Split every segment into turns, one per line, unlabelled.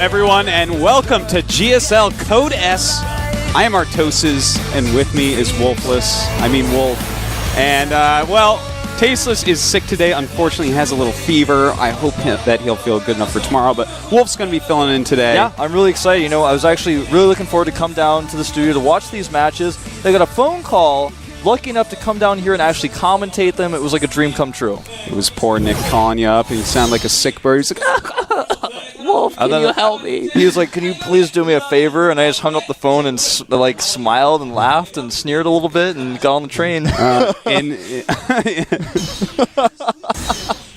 everyone, and welcome to GSL Code S. I am Artosis, and with me is Wolf. And, Tasteless is sick today. Unfortunately, he has a little fever. I hope that he'll feel good enough for tomorrow, but Wolf's going to be filling in today.
Yeah, I'm really excited. You know, I was actually really looking forward to come down to the studio to watch these matches. They got a phone call. Lucky enough to come down here and actually commentate them. It was like a dream come true.
It was poor Nick calling you up, and he sounded like a sick bird. He's like, Wolf, can you help me?
He was like, can you please do me a favor? And I just hung up the phone and smiled and laughed and sneered a little bit and got on the train.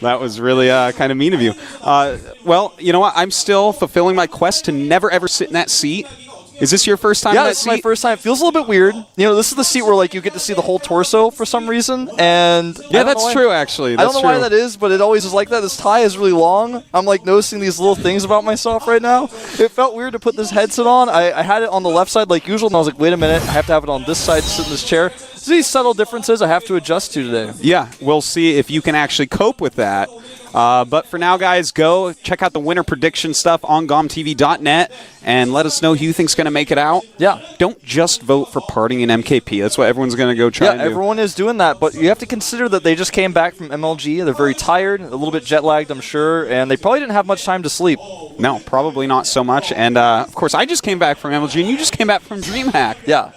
That was really kind of mean of you. Well, you know what? I'm still fulfilling my quest to never, ever sit in that seat. Is this your first time in that seat?
Yeah, this is my first time. It feels a little bit weird. You know, this is the seat where you get to see the whole torso for some reason. And
yeah, that's true, actually.
I don't know why that is, but it always is like that. This tie is really long. I'm noticing these little things about myself right now. It felt weird to put this headset on. I had it on the left side like usual, and I was like, wait a minute, I have to have it on this side to sit in this chair. So these subtle differences I have to adjust to today.
Yeah, we'll see if you can actually cope with that. But for now, guys, go check out the winner prediction stuff on GOMTV.net and let us know who you think's going to make it out.
Yeah.
Don't just vote for Parting and MKP. That's what everyone's going to go try and do.
Yeah, everyone is doing that, but you have to consider that they just came back from MLG. They're very tired, a little bit jet-lagged, I'm sure, and they probably didn't have much time to sleep.
No, probably not so much. And, of course, I just came back from MLG, and you just came back from DreamHack.
Yeah.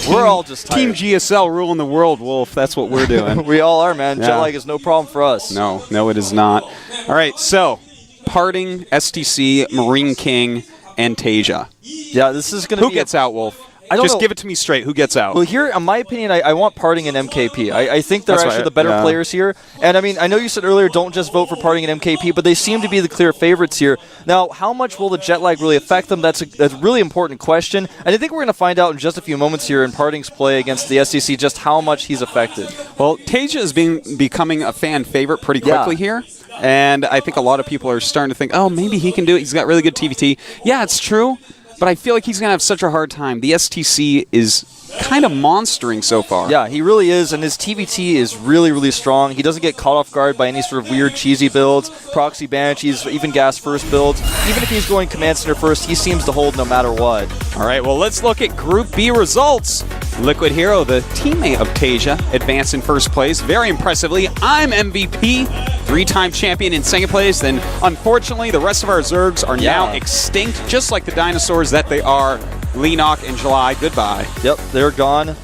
We're all just tired.
Team GSL ruling the world, Wolf. That's what we're doing.
We all are, man. Yeah. Jet lag is no problem for us.
No, it is not. All right, so Parting, STC, Marine King, and Tasia.
Yeah, this is going to be...
Who gets out, Wolf?
I don't
Just
know.
give it to me straight. Who gets out?
Well, here, in my opinion, I want Parting and MKP. I think they're actually the better players here. And, I mean, I know you said earlier don't just vote for Parting and MKP, but they seem to be the clear favorites here. Now, how much will the jet lag really affect them? That's a really important question. And I think we're going to find out in just a few moments here in Parting's play against the STC just how much he's affected.
Well, Tasia is becoming a fan favorite pretty quickly here. And I think a lot of people are starting to think, oh, maybe he can do it. He's got really good TVT. Yeah, it's true. But I feel like he's going to have such a hard time. The STC is kind of monstering so far.
Yeah, he really is, and his TVT is really, really strong. He doesn't get caught off guard by any sort of weird, cheesy builds, proxy banshees, even gas first builds. Even if he's going command center first, he seems to hold no matter what. All
right, well, let's look at Group B results. Liquid Hero, the teammate of Tasia, advanced in first place. Very impressively, I'm MVP, 3-time champion in second place. Then, unfortunately, the rest of our Zergs are now extinct, just like the dinosaurs that they are. Leenock and July, goodbye.
Yep, they're gone.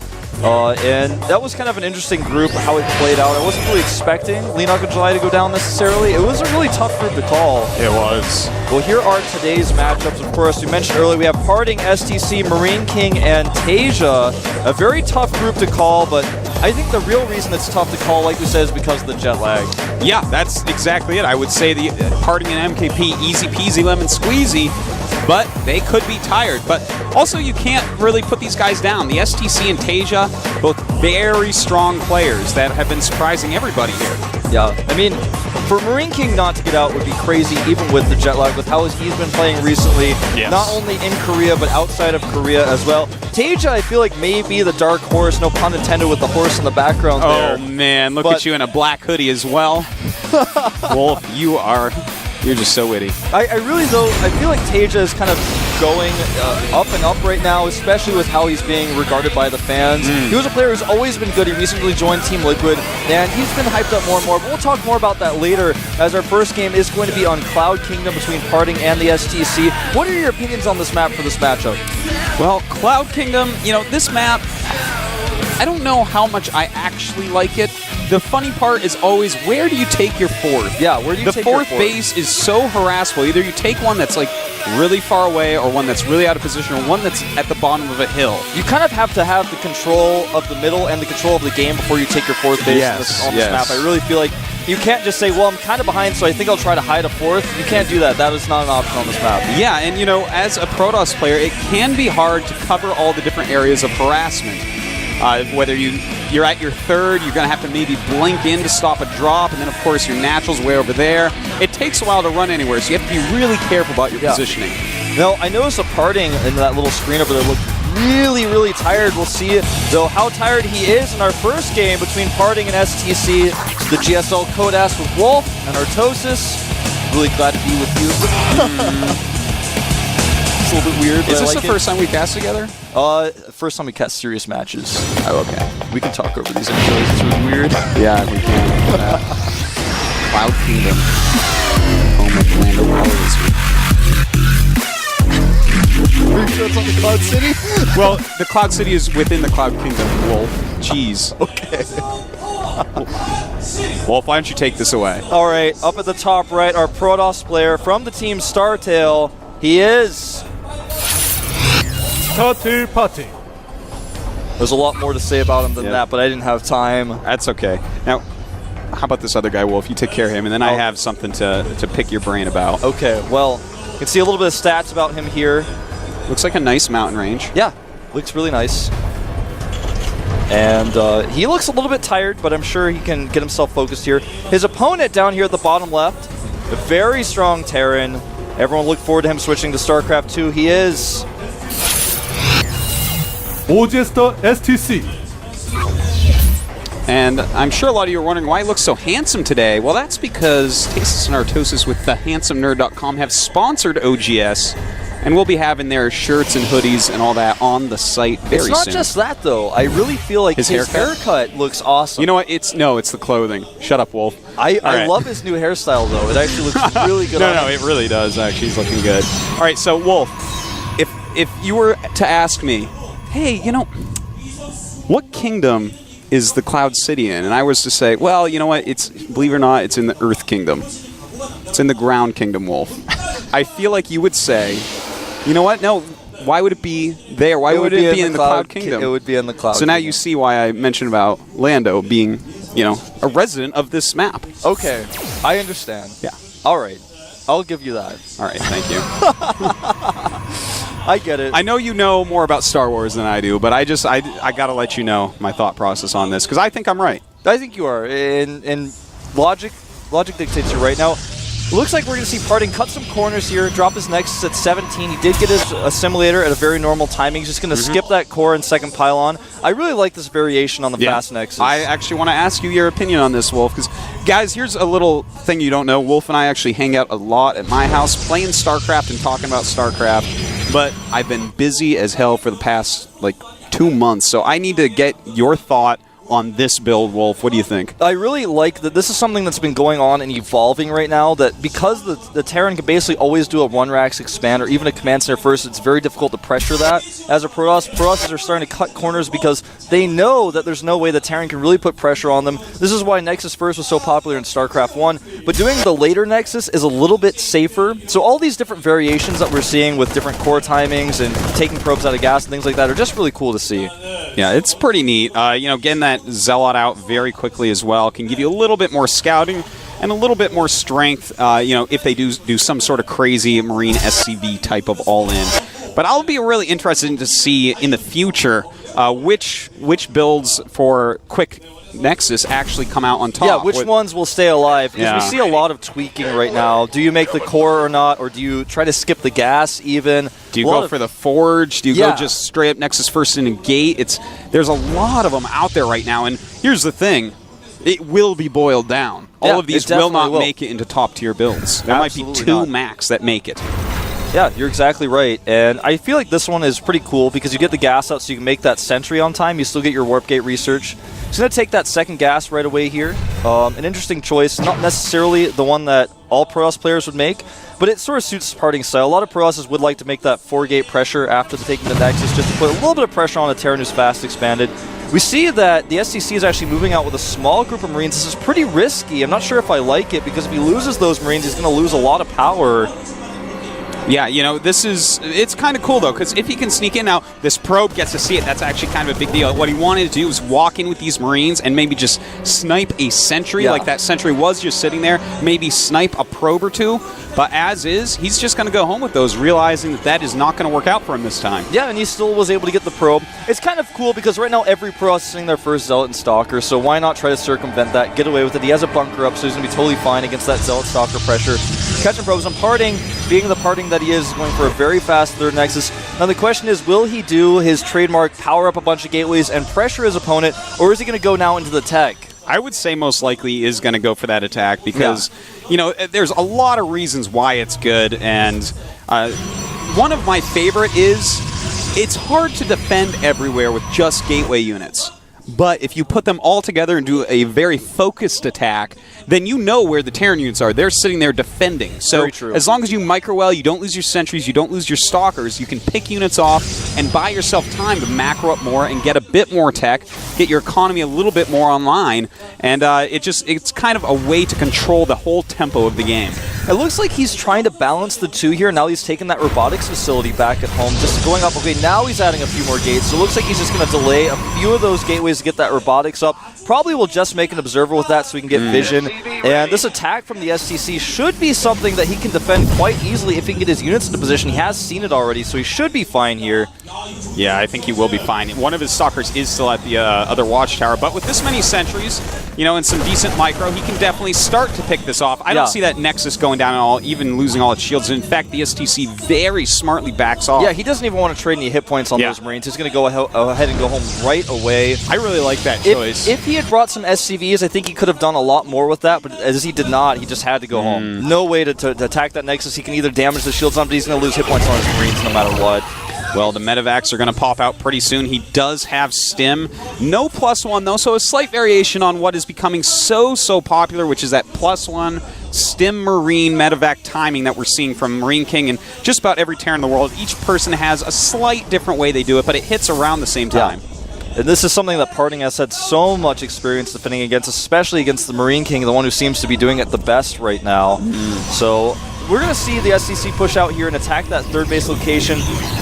And that was kind of an interesting group, how it played out. I wasn't really expecting Leenock and July to go down necessarily. It was a really tough group to call.
It was.
Well, here are today's matchups, of course. We mentioned earlier we have Parting, STC, Marine King, and Tasia. A very tough group to call, but I think the real reason it's tough to call, like we said, is because of the jet lag.
Yeah, that's exactly it. I would say the Parting and MKP, easy peasy lemon squeezy, but they could be tired. But also, you can't really put these guys down. The STC and Tasia, both very strong players that have been surprising everybody here.
Yeah, I mean, for Marine King not to get out would be crazy, even with the jet lag, with how he's been playing recently, not only in Korea, but outside of Korea as well. Tasia, I feel like, may be the dark horse, no pun intended with the horse in the background there.
Oh, man, look at you in a black hoodie as well. Wolf, you're just so witty.
I really, though, I feel like Tasia is kind of going up and up right now, especially with how he's being regarded by the fans. He was a player who's always been good. He recently joined Team Liquid, and he's been hyped up more and more. But we'll talk more about that later, as our first game is going to be on Cloud Kingdom between Parting and the STC. What are your opinions on this map for this matchup?
Well, Cloud Kingdom, you know, this map, I don't know how much I actually like it. The funny part is always, where do you take your fourth?
Yeah, where do you take your fourth?
The fourth base is so harassful. Either you take one that's like really far away, or one that's really out of position, or one that's at the bottom of a hill.
You kind of have to have the control of the middle and the control of the game before you take your fourth base on this map. I really feel like you can't just say, well, I'm kind of behind, so I think I'll try to hide a fourth. You can't do that. That is not an option on this map.
Yeah, and you know, as a Protoss player, it can be hard to cover all the different areas of harassment. Whether you're at your third, you're going to have to maybe blink in to stop a drop, and then, of course, your natural's way over there. It takes a while to run anywhere, so you have to be really careful about your positioning.
Now, I noticed a Parting in that little screen over there looked really, really tired. We'll see, though, how tired he is in our first game between Parting and STC. The GSL Code S with Wolf and Artosis. Really glad to be with you. It's a little bit weird.
Is this the first time we cast together?
First time we cast serious matches.
Oh, okay.
We can talk over these intros. It's really weird.
Yeah, we can. Cloud Kingdom. Home of Lando Calrissian.
Are you sure it's on the Cloud City?
Well, the Cloud City is within the Cloud Kingdom, Wolf. Jeez.
Okay.
Wolf, why don't you take this away?
All right, up at the top right, our Protoss player from the team StarTale. He is...
Putty.
There's a lot more to say about him than that, but I didn't have time.
That's okay. Now, how about this other guy, Wolf? You take care of him, and then I have something to pick your brain about.
Okay, well, you can see a little bit of stats about him here.
Looks like a nice mountain range.
Yeah, looks really nice. And he looks a little bit tired, but I'm sure he can get himself focused here. His opponent down here at the bottom left, a very strong Terran. Everyone look forward to him switching to StarCraft II. He is...
StarCraft II.
And I'm sure a lot of you are wondering why he looks so handsome today. Well, that's because Tasis and Artosis with thehandsomnerd.com have sponsored OGS, and we'll be having their shirts and hoodies and all that on the site very soon.
It's not just that, though. I really feel like his haircut looks awesome.
You know what? It's the clothing. Shut up, Wolf.
I love his new hairstyle, though. It actually looks really good.
No, it really does. Actually, he's looking good. All right, so Wolf, if you were to ask me, hey, what kingdom is the Cloud City in? And I was to say, well, you know what? Believe it or not, it's in the Earth Kingdom. It's in the Ground Kingdom, Wolf. I feel like you would say, you know what? No, why would it be there? Why would it be in the Cloud Kingdom?
It would be in the Cloud
Kingdom. So now you see why I mentioned about Lando being, a resident of this map.
Okay, I understand.
Yeah.
All right, I'll give you that.
All right, thank you.
I get it.
I know you know more about Star Wars than I do, but I got to let you know my thought process on this, because I think I'm right.
I think you are. And logic dictates you right now. It looks like we're going to see Parting cut some corners here, drop his Nexus at 17. He did get his assimilator at a very normal timing. He's just going to skip that core and second pylon. I really like this variation on the fast Nexus.
I actually want to ask you your opinion on this, Wolf, because, guys, here's a little thing you don't know. Wolf and I actually hang out a lot at my house playing StarCraft and talking about StarCraft, but I've been busy as hell for the past, 2 months, so I need to get your thought on this build, Wolf. What do you think?
I really like that this is something that's been going on and evolving right now, that because the Terran can basically always do a 1-Rax expand or even a command center first, it's very difficult to pressure that. As a Protosses are starting to cut corners because they know that there's no way the Terran can really put pressure on them. This is why Nexus First was so popular in StarCraft 1, but doing the later Nexus is a little bit safer. So all these different variations that we're seeing with different core timings and taking probes out of gas and things like that are just really cool to see.
Yeah, it's pretty neat. Getting that Zealot out very quickly as well can give you a little bit more scouting and a little bit more strength, if they do some sort of crazy Marine SCV type of all-in. But I'll be really interested to see in the future which builds for quick Nexus actually come out on top.
Yeah, which ones will stay alive? Because we see a lot of tweaking right now. Do you make the core or not, or do you try to skip the gas even?
Do you go for the Forge? Do you go just straight up Nexus First in a gate? There's a lot of them out there right now, and here's the thing. It will be boiled down. All of these will not make it into top-tier builds. There might be 2 max that make it.
Yeah, you're exactly right. And I feel like this one is pretty cool because you get the gas out so you can make that sentry on time. You still get your warp gate research. He's going to take that second gas right away here. An interesting choice. Not necessarily the one that all Protoss players would make, but it sort of suits Parting style. A lot of Protosses would like to make that 4-gate pressure after taking the Nexus just to put a little bit of pressure on a Terran who's fast expanded. We see that the STC is actually moving out with a small group of Marines. This is pretty risky. I'm not sure if I like it because if he loses those Marines, he's going to lose a lot of power.
Yeah, it's kind of cool, though, because if he can sneak in now, this probe gets to see it. That's actually kind of a big deal. What he wanted to do was walk in with these Marines and maybe just snipe a sentry, like that sentry was just sitting there, maybe snipe a probe or 2. But as is, he's just going to go home with those, realizing that is not going to work out for him this time.
Yeah, and he still was able to get the probe. It's kind of cool because right now every Pro is sending their first Zealot and Stalker, so why not try to circumvent that, get away with it. He has a bunker up, so he's going to be totally fine against that Zealot Stalker pressure. Catching probes on Parting, being the Parting that he is going for a very fast third Nexus. Now the question is, will he do his trademark power up a bunch of gateways and pressure his opponent, or is he going to go now into the tech?
I would say most likely he is going to go for that attack because, there's a lot of reasons why it's good, and one of my favorite is it's hard to defend everywhere with just gateway units. But if you put them all together and do a very focused attack, then you know where the Terran units are. They're sitting there defending. So as long as you micro-well, you don't lose your sentries, you don't lose your stalkers, you can pick units off and buy yourself time to macro up more and get a bit more tech, get your economy a little bit more online, and it's kind of a way to control the whole tempo of the game.
It looks like he's trying to balance the two here. Now he's taking that robotics facility back at home, just going up. Okay, now he's adding a few more gates. So it looks like he's just going to delay a few of those gateways to get that robotics up. Probably will just make an observer with that so we can get vision. And this attack from the STC should be something that he can defend quite easily if he can get his units into position. He has seen it already, so he should be fine here.
Yeah, I think he will be fine. One of his stalkers is still at the other watchtower, but with this many sentries, you know, and some decent micro, he can definitely start to pick this off. I don't see that Nexus going down at all, even losing all its shields. In fact, the STC very smartly backs off.
Yeah, he doesn't even want to trade any hit points on those Marines. He's going to go ahead and go home right away.
I really like that choice.
If he had brought some SCVs, I think he could have done a lot more with that, but as he did not, he just had to go home. No way to attack that Nexus. He can either damage the shields on, but he's going to lose hit points on his Marines no matter what.
Well, the medevacs are going to pop out pretty soon. He does have Stim. No +1, though, so a slight variation on what is becoming so popular, which is that +1 Stim Marine medevac timing that we're seeing from Marine King and just about every Terran in the world. Each person has a slight different way they do it, but it hits around the same time.
And this is something that Parting has had so much experience defending against, especially against the Marine King, the one who seems to be doing it the best right now. So we're going to see the STC push out here and attack that third base location.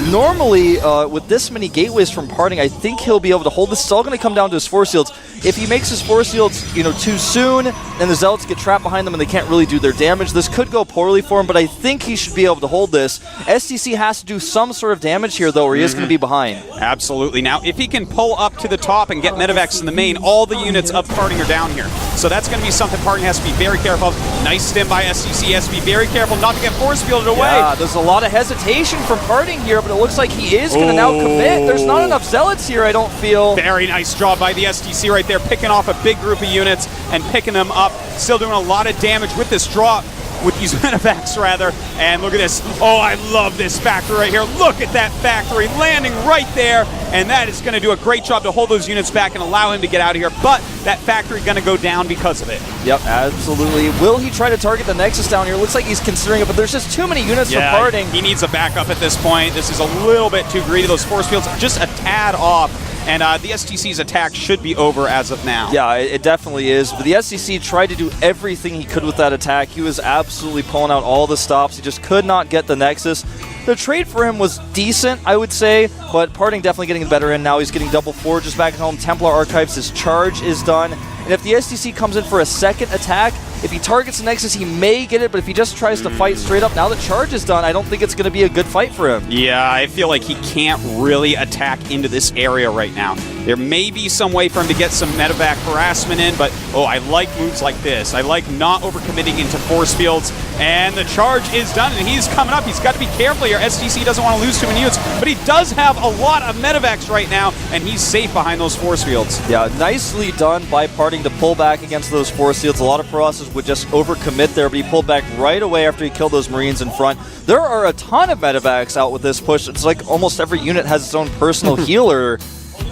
Normally, with this many gateways from Parting, I think he'll be able to hold this. It's all going to come down to his force shields. If he makes his force shields, too soon, and the Zealots get trapped behind them and they can't really do their damage, this could go poorly for him, but I think he should be able to hold this. STC has to do some sort of damage here, though, or he is going to be behind.
Absolutely. Now, if he can pull up to the top and get medevacs in the main, all the units of Parting are down here. So that's going to be something Parting has to be very careful of. Nice stim by STC. He has to be very careful not to get force fielded away.
Yeah, there's a lot of hesitation from Parting here, but it looks like he is going to now commit. There's not enough Zealots here, I don't feel.
Very nice job by the STC right there, picking off a big group of units and picking them up. Still doing a lot of damage with this drop, with these medevacs rather. And look at this. Oh, I love this factory right here. Look at that factory landing right there. And that is going to do a great job to hold those units back and allow him to get out of here. But that factory going to go down because of it.
Yep, absolutely. Will he try to target the Nexus down here? Looks like he's considering it, but there's just too many units for Parting.
He needs a backup at this point. This is a little bit too greedy. Those force fields just a tad off. And the STC's attack should be over as of now.
Yeah, it definitely is. But the STC tried to do everything he could with that attack. He was absolutely pulling out all the stops. He just could not get the Nexus. The trade for him was decent, I would say, but Parting definitely getting the better end now. He's getting double forges back at home. Templar Archives, his charge is done. And if the STC comes in for a second attack, if he targets the Nexus, he may get it, but if he just tries to fight straight up, now that charge is done, I don't think it's going to be a good fight for him.
Yeah, I feel like he can't really attack into this area right now. There may be some way for him to get some medevac harassment in, but I like moves like this. I like not overcommitting into force fields, and the charge is done, and he's coming up. He's got to be careful here. STC doesn't want to lose too many units, but he does have a lot of medevacs right now, and he's safe behind those force fields.
Yeah, nicely done by Parting to pull back against those force fields. A lot of Process would just overcommit there, but he pulled back right away after he killed those Marines in front. There are a ton of medevacs out with this push. It's like almost every unit has its own personal healer.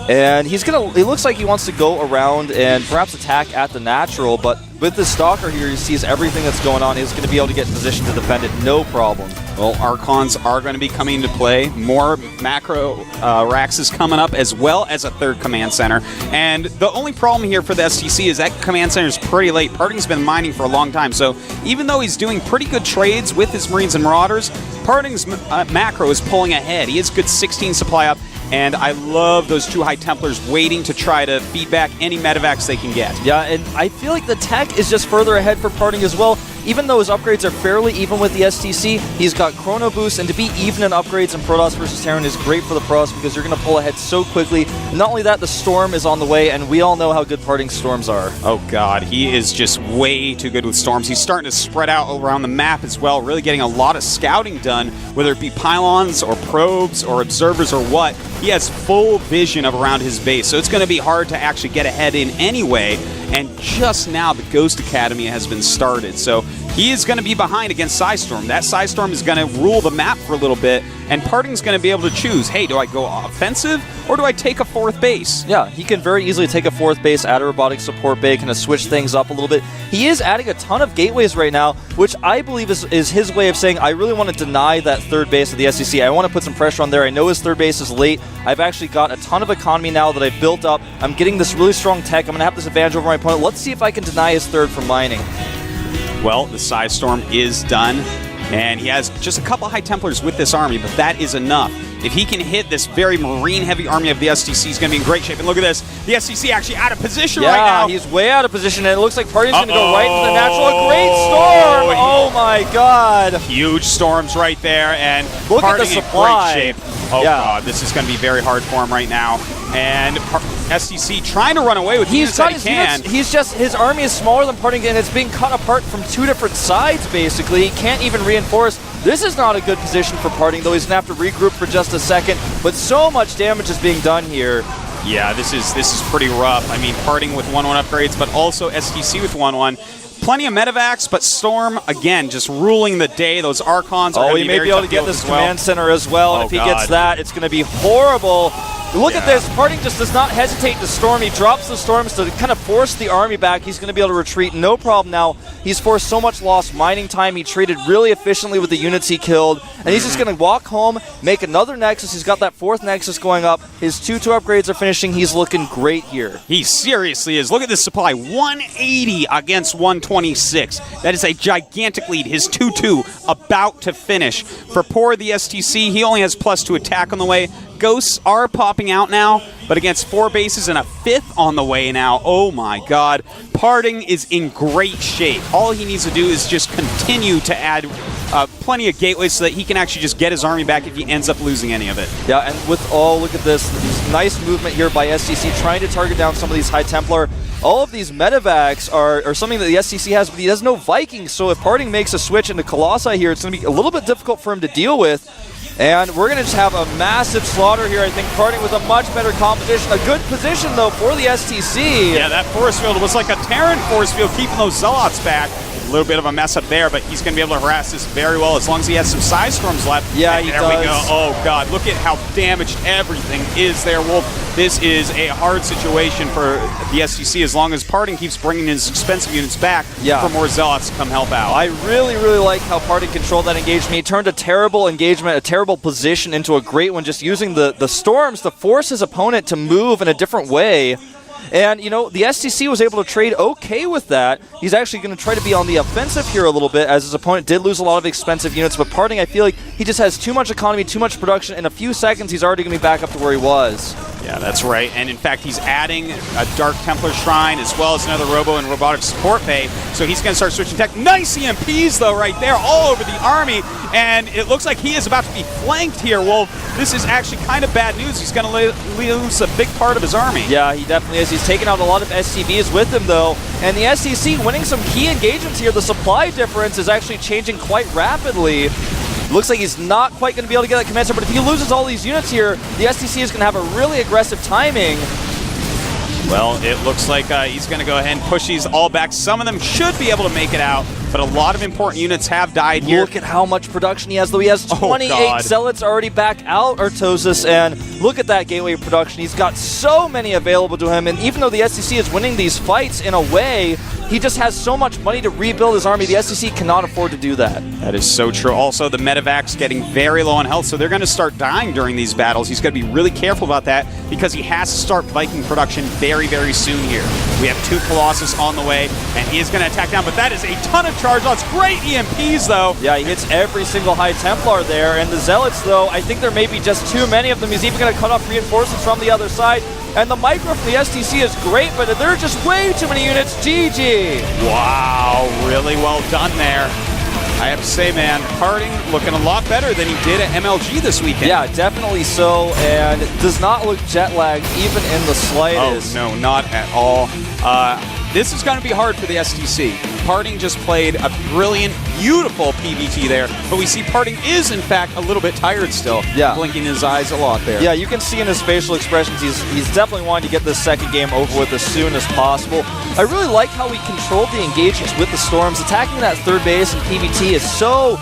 And it looks like he wants to go around and perhaps attack at the natural, but with this Stalker here, he sees everything that's going on. He's going to be able to get in position to defend it, no problem.
Well, Archons are going to be coming into play. More macro racks is coming up, as well as a third command center. And the only problem here for the STC is that command center is pretty late. Parting's been mining for a long time, so even though he's doing pretty good trades with his Marines and Marauders, Parting's macro is pulling ahead. He is good 16 supply up, and I love those two High Templars waiting to try to feed back any medevacs they can get.
Yeah, and I feel like the tech is just further ahead for Parting as well. Even though his upgrades are fairly even with the STC, he's got Chrono Boost, and to be even in upgrades in Protoss versus Terran is great for the Protoss because you're going to pull ahead so quickly. And not only that, the Storm is on the way, and we all know how good Parting's Storms are.
Oh god, he is just way too good with Storms. He's starting to spread out around the map as well, really getting a lot of scouting done, whether it be pylons or probes or observers or what. He has full vision of around his base, so it's going to be hard to actually get ahead in any way. And just now, the Ghost Academy has been started, so he is going to be behind against Psystorm. That Psystorm is going to rule the map for a little bit, and Parting's going to be able to choose, hey, do I go offensive or do I take a 4th base?
Yeah, he can very easily take a 4th base, add a robotic support bay, kind of switch things up a little bit. He is adding a ton of gateways right now, which I believe is his way of saying, I really want to deny that 3rd base of the STC. I want to put some pressure on there. I know his 3rd base is late. I've actually got a ton of economy now that I've built up. I'm getting this really strong tech. I'm going to have this advantage over my opponent. Let's see if I can deny his 3rd from mining.
Well, the Psystorm is done, and he has just a couple High Templars with this army, but that is enough. If he can hit this very marine-heavy army of the STC, he's going to be in great shape. And look at this. The STC actually out of position right now.
Yeah, he's way out of position, and it looks like Parting's going to go right into the natural. A great storm! Oh, my God.
Huge storms right there, and
look at the
Parting in
supply.
great shape. Oh,
yeah.
God, this is going to be very hard for him right now. And STC trying to run away with
He's
units that he can.
He's just, his army is smaller than Parting, and it's being cut apart from 2 different sides, basically. He can't even reinforce. This is not a good position for Parting, though. He's going to have to regroup for just a second. But so much damage is being done here.
Yeah, this is pretty rough. I mean, Parting with 1-1 upgrades, but also STC with 1-1. Plenty of medevacs, but Storm, again, just ruling the day. Those Archons are going to be very tough.
He may be able to get this command center as well. And if he gets that, it's going to be horrible. Look at this. Parting just does not hesitate to storm. He drops the storms to kind of force the army back. He's going to be able to retreat. No problem now. He's forced so much lost mining time. He traded really efficiently with the units he killed. And he's just going to walk home, make another Nexus. He's got that 4th Nexus going up. His 2-2 upgrades are finishing. He's looking great here.
He seriously is. Look at this supply. 180 against 126. That is a gigantic lead. His 2-2 about to finish. For poor the STC, he only has +2 attack on the way. Ghosts are popping out now, but against 4 bases and a 5th on the way now. Oh my God. Parting is in great shape. All he needs to do is just continue to add plenty of gateways so that he can actually just get his army back if he ends up losing any of it.
Yeah, and with look at this nice movement here by STC, trying to target down some of these High Templar. All of these medevacs are something that the STC has, but he has no Vikings, so if Parting makes a switch into Colossi here, it's going to be a little bit difficult for him to deal with. And we're going to just have a massive slaughter here. I think Parting with a much better composition. A good position, though, for the STC.
Yeah, that force field was like a Terran force field, keeping those Zealots back. A little bit of a mess up there, but he's going to be able to harass this very well as long as he has some Psystorms left.
Yeah, he
does. There we go. Oh, God. Look at how damaged everything is there, Wolf. This is a hard situation for the STC as long as Parting keeps bringing his expensive units back for more Zealots to come help out.
I really, really like how Parting controlled that engagement. He turned a terrible engagement, a terrible position into a great one, just using the storms to force his opponent to move in a different way. And, you know, the STC was able to trade okay with that. He's actually going to try to be on the offensive here a little bit, as his opponent did lose a lot of expensive units. But Parting, I feel like he just has too much economy, too much production. In a few seconds, he's already going to be back up to where he was.
Yeah, that's right. And in fact, he's adding a Dark Templar Shrine as well as another Robo and Robotic Support Bay. So he's going to start switching tech. Nice EMPs, though, right there, all over the army. And it looks like he is about to be flanked here, Wolf. This is actually kind of bad news. He's going to lose a big part of his army.
Yeah, he definitely is. He's taken out a lot of SCVs with him, though. And the STC winning some key engagements here. The supply difference is actually changing quite rapidly. Looks like he's not quite going to be able to get that command center, but if he loses all these units here, the STC is going to have a really aggressive timing.
Well, it looks like he's going to go ahead and push these all back. Some of them should be able to make it out, but a lot of important units have died here.
Look at how much production he has, though. He has 28 Zealots already back out, Artosis, and look at that gateway production. He's got so many available to him, and even though the STC is winning these fights in a way, he just has so much money to rebuild his army. The STC cannot afford to do that.
That is so true. Also, the medevac's getting very low on health, so they're going to start dying during these battles. He's got to be really careful about that because he has to start Viking production very, very soon here. We have 2 Colossus on the way, and he is going to attack down, but that is a ton of charge lots. Great EMPs, though.
Yeah, he hits every single High Templar there, and the Zealots, though, I think there may be just too many of them. He's even going to cut off reinforcements from the other side. And the micro from the STC is great, but there are just way too many units. GG.
Wow, really well done there. I have to say, man, Parting looking a lot better than he did at MLG this weekend.
Yeah, definitely so, and does not look jet lagged even in the slightest.
Oh, no, not at all. This is going to be hard for the STC. Parting just played a brilliant beautiful PVT there, but we see Parting is, in fact, a little bit tired still.
Yeah.
Blinking his eyes a lot there.
Yeah, you can see in his facial expressions he's definitely wanting to get this second game over with as soon as possible. I really like how he controlled the engagements with the Storms. Attacking that third base in PVT is so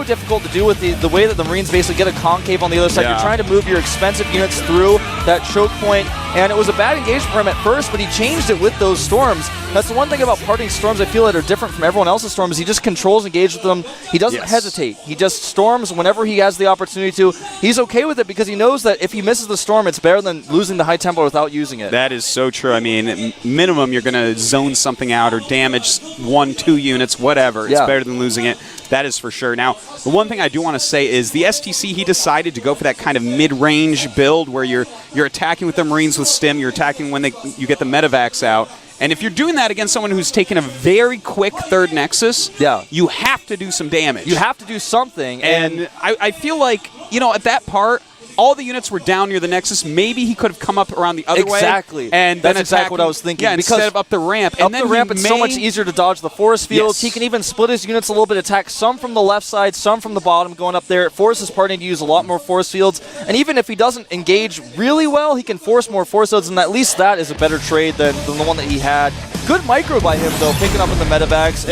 difficult to do with the way that the Marines basically get a concave on the other side.
Yeah.
You're trying to move your expensive units through that choke point, and it was a bad engagement for him at first, but he changed it with those Storms. That's the one thing about Parting Storms I feel that are different from everyone else's Storms. He just controls engage with them. He doesn't hesitate. He just storms whenever he has the opportunity to. He's okay with it because he knows that if he misses the storm, it's better than losing the high tempo without using it.
That is so true. I mean, minimum you're going to zone something out or damage 1-2 units, whatever. It's better than losing it. That is for sure. Now, the one thing I do want to say is the STC, he decided to go for that kind of mid-range build where you're attacking with the Marines with stim, you're attacking when you get the medevacs out. And if you're doing that against someone who's taking a very quick third Nexus, you have to do some damage.
You have to do something.
And I feel like, at that part, all the units were down near the Nexus. Maybe he could have come up around the other way.
Exactly.
And
that's
then
exactly what I was thinking.
Yeah, instead of up the ramp.
Up the ramp, it's so much easier to dodge the force fields. He can even split his units a little bit, attack some from the left side, some from the bottom going up there. It forces Parting to use a lot more force fields. And even if he doesn't engage really well, he can force more force fields, and at least that is a better trade than the one that he had. Good micro by him, though, picking up in the medevacs.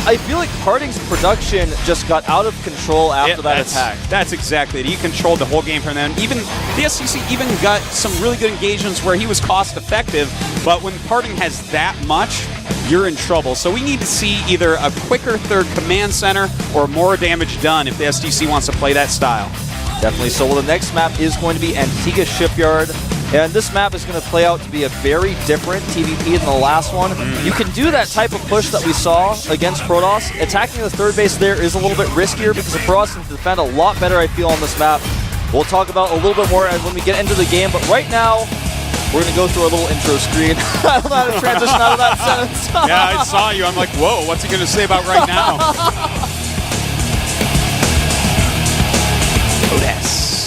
I feel like Parting's production just got out of control after that attack.
That's exactly it. He controlled the whole game from then. Even the STC even got some really good engagements where he was cost effective, but when Parting has that much, you're in trouble. So we need to see either a quicker third command center or more damage done if the STC wants to play that style.
Definitely. So the next map is going to be Antigua Shipyard. And this map is going to play out to be a very different TVP than the last one. You can do that type of push that we saw against Protoss. Attacking the third base there is a little bit riskier because the Protoss can defend a lot better, I feel, on this map. We'll talk about a little bit more when we get into the game, but right now, we're going to go through a little intro screen. I don't know how to transition out of that sentence.
Yeah, I saw you. I'm like, whoa, what's he going to say about right now? Odes.